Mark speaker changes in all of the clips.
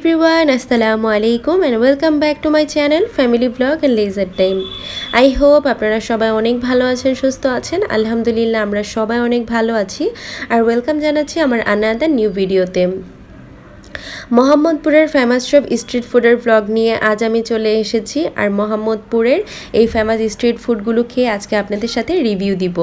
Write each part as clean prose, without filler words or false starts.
Speaker 1: everyone, Assalamu alaikum and welcome back to my channel Family Vlog and Leisure Time. I hope আপনারা সবাই অনেক ভালো আছেন, সুস্থ আছেন। আলহামদুলিল্লাহ আমরা সবাই অনেক ভালো আছি আর ওয়েলকাম জানাচ্ছি আমার আনাদার নিউ ভিডিওতে। মোহাম্মদপুরের ফেমাস সব স্ট্রিট ফুডের ব্লগ নিয়ে আজ আমি চলে এসেছি আর মোহাম্মদপুরের এই ফেমাস স্ট্রিট ফুডগুলো খেয়ে আজকে আপনাদের সাথে রিভিউ দিব।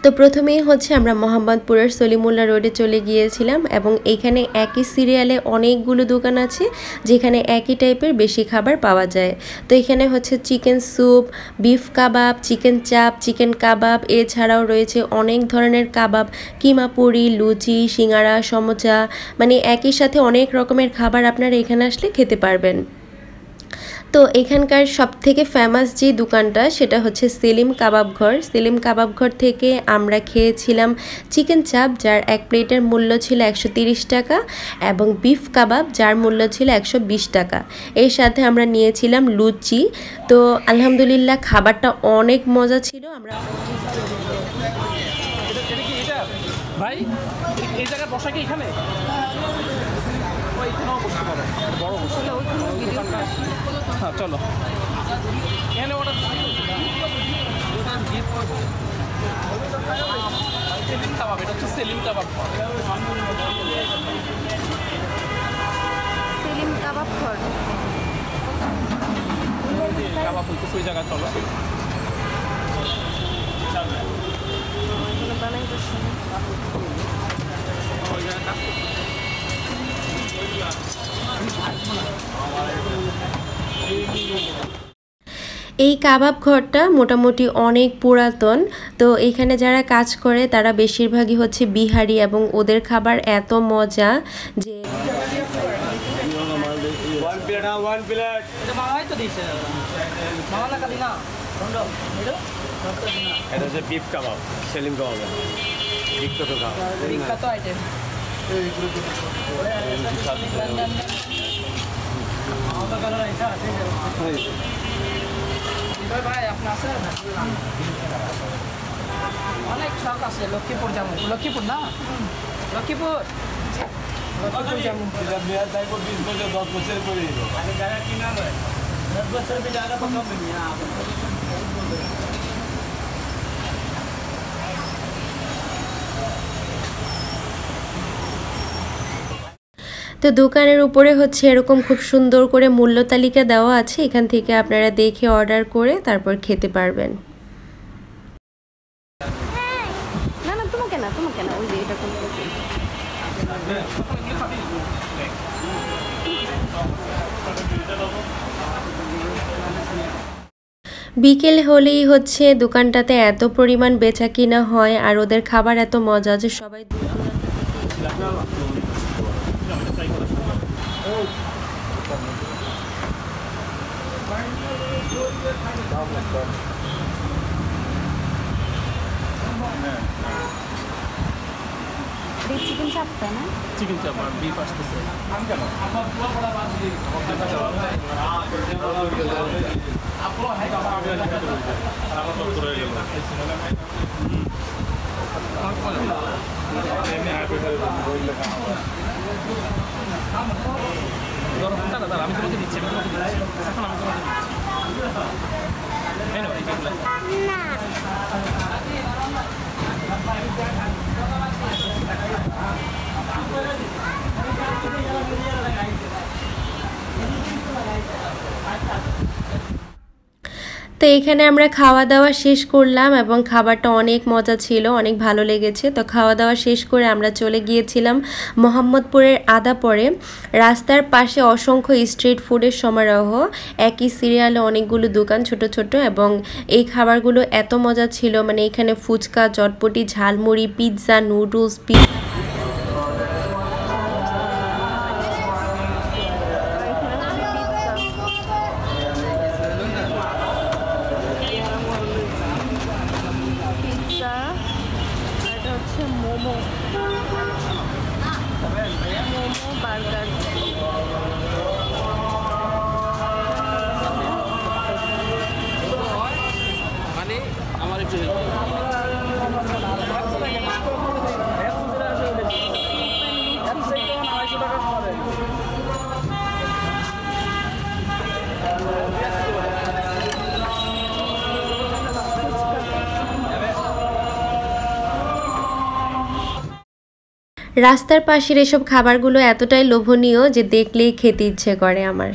Speaker 1: তো প্রথমেই হচ্ছে আমরা মোহাম্মদপুরের সলিমুল্লাহ রোডে চলে গিয়েছিলাম এবং এইখানে একই সিরিয়ালে অনেকগুলো দোকান আছে যেখানে একই টাইপের বেশি খাবার পাওয়া যায়। তো এখানে হচ্ছে চিকেন স্যুপ, বিফ কাবাব, চিকেন চাপ, চিকেন কাবাব, এছাড়াও রয়েছে অনেক ধরনের কাবাব, কিমা পুরি, লুচি, সিঙ্গারা, সমোসা, মানে একই সাথে অনেক রকমের খাবার আপনারা এখানে আসলে খেতে পারবেন। তো এখানকার সবথেকে ফেমাস যে দোকানটা সেটা হচ্ছে সেলিম কাবাব ঘর। সেলিম কাবাব ঘর থেকে আমরা খেয়েছিলাম চিকেন চাপ, যার এক প্লেটের মূল্য ছিল 130 টাকা, এবং বিফ কাবাব যার মূল্য ছিল 120 টাকা। এর সাথে আমরা নিয়েছিলাম লুচি। তো আলহামদুলিল্লাহ খাবারটা অনেক মজা ছিল। আমরা
Speaker 2: ভাই এই জায়গায় বসা কি এখানে বড় বসে হ্যাঁ চলো এখানে অর্ডার সেলিম কাবাব, এটা হচ্ছে সেলিম কাবাব।
Speaker 1: সেলিম কাবাব ঘর
Speaker 2: কাবাব হইতে ওই জায়গায় চলো।
Speaker 1: এই কাবাব ঘরটা মোটামুটি অনেক পুরাতন। তো এখানে যারা কাজ করে তারা বেশিরভাগই হচ্ছে বিহারি এবং ওদের খাবার এত মজা যে
Speaker 3: এটা হচ্ছে বিফ কাবাব, সেলিম কাবাব বিখ্যাত আইটেম।
Speaker 4: ভাই আপনার আছে অনেক শখ আছে লক্ষ্মীপুর যাবো। লক্ষ্মীপুর না লক্ষ্মীপুর যাবো।
Speaker 3: 20 বছর 10 বছর পরে জায়গা কিনা নয় 10 বছর জায়গা তো কম নেই।
Speaker 1: তো দোকানের উপরে হচ্ছে এরকম খুব সুন্দর করে মূল্য তালিকা দেওয়া আছে, এখান থেকে আপনারা দেখে অর্ডার করে তারপর খেতে পারবেন। না না তোমাকে না, তোমাকে না, ওই যে এটা কোন বিকেল হলেই হচ্ছে দোকানটাতে এত পরিমাণ বেচা কিনা হয় আর ওদের খাবার এত মজা যে সবাই চিকেন চাপ, তাই না?
Speaker 2: চিকেন চাপ আর বিফ আসতেছে। আমি তোমাকে দিচ্ছি, এখন আমি তোমাকে
Speaker 1: তো এখানে আমরা খাওয়া দাওয়া শেষ করলাম এবং খাবারটা অনেক মজা ছিল, অনেক ভালো লেগেছে। তো খাওয়া দাওয়া শেষ করে আমরা চলে গিয়েছিলাম মোহাম্মদপুরের আদাপরে। রাস্তার পাশে অসংখ্য স্ট্রিট ফুডের সমারোহ, একই সিরিয়ালে অনেকগুলো দোকান ছোট ছোট, এবং এই খাবারগুলো এত মজা ছিল। মানে এখানে phuchka, chotpoti, jhalmuri, pizza, noodles, momo, burger,
Speaker 2: মানে আমার একটু
Speaker 1: রাস্তার পাশের এসব খাবারগুলো এতটাই লোভনীয় যে দেখলেই খেতে ইচ্ছে করে আমার।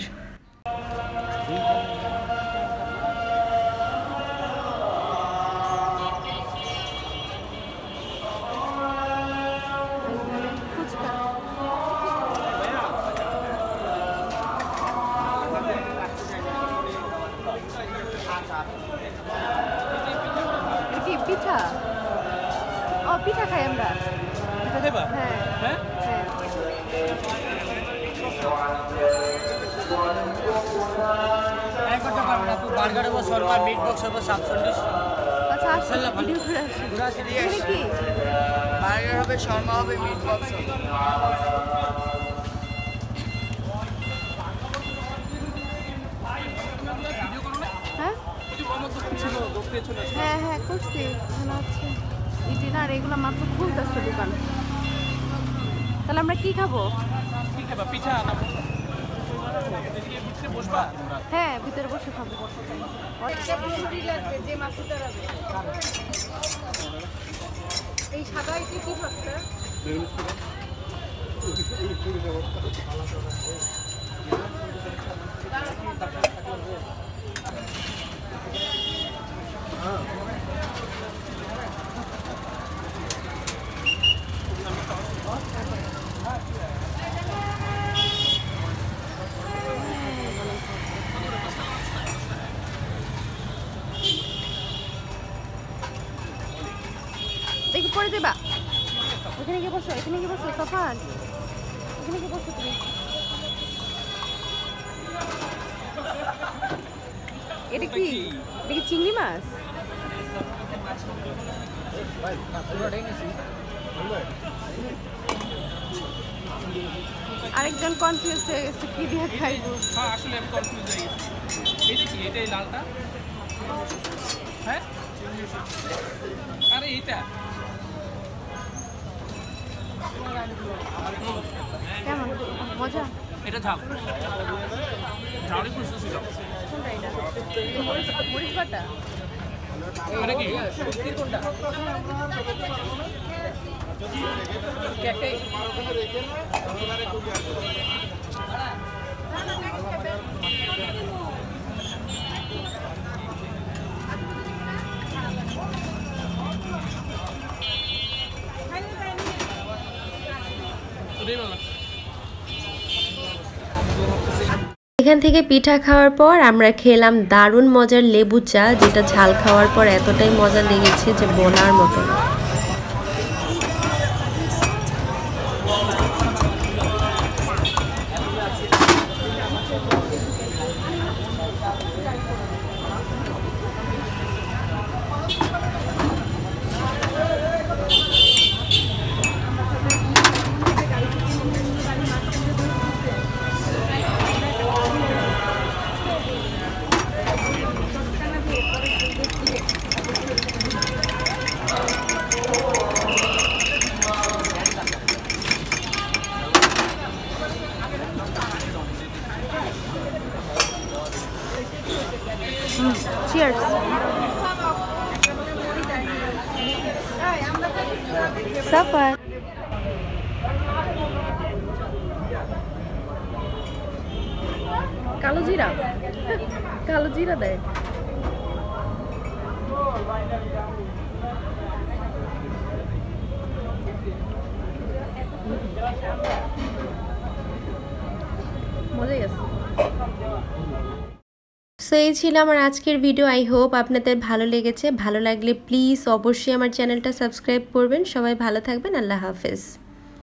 Speaker 5: পিঠা, ও পিঠা খাই আমরা। হ্যাঁ
Speaker 2: হ্যাঁ
Speaker 5: হ্যাঁ।
Speaker 6: বার্গার হবে শর্মা, মিট বক্স হবে 740।
Speaker 5: আচ্ছা আসলে ভিডিও করে আসি। এখানে কি?
Speaker 6: বার্গার হবে, শর্মা হবে, মিট বক্স হবে।
Speaker 5: হ্যাঁ হ্যাঁ হ্যাঁ করছি। এখানে হচ্ছে ডিনার, এগুলো মাত্র খুলতেছে দোকান। তাহলে আমরা কি খাবো?
Speaker 2: পিঠা বসবা?
Speaker 5: হ্যাঁ ভিতরে বসে খাবো। এই সাদা কি কি পাচ্ছে? দেখি পরে দেবা। এখানে গিয়ে বসো, এখানে গিয়ে বসো সাফান, এখানে গিয়ে বসো তুমি। এটা কি? এটা কি চিংড়ি মাছ? আরেকজন কনফিউজ হয়ে গেছে কি দিয়ে খাইবো।
Speaker 2: হ্যাঁ আসলে আমি কনফিউজ হয়ে গেছি। এটা কি? এটাই লালটা? হ্যাঁ আরে এইটা
Speaker 5: কেমন মজা?
Speaker 2: এটা ঝাল ঝালই প্রশ্ন ছিল।
Speaker 5: কোনটা এটা? মরিচ বাটা?
Speaker 2: এটা কি?
Speaker 4: কোনটা?
Speaker 1: এখান থেকে পিঠা খাওয়ার পর আমরা খেলাম দারুণ মজার লেবু চা, যেটা ঝাল খাওয়ার পর এতটাই মজা লেগেছে যে বলার মতো না।
Speaker 5: Cheers. Safar. কালো জিরা, কালো জিরা দেয়। মজাই আছে।
Speaker 1: সো এই ছিল আমার আজকের ভিডিও। আই হোপ আপনাদের ভালো লেগেছে। ভালো লাগলে প্লিজ অবশ্যই আমার চ্যানেলটা সাবস্ক্রাইব করবেন। সবাই ভালো থাকবেন। আল্লাহ হাফেজ।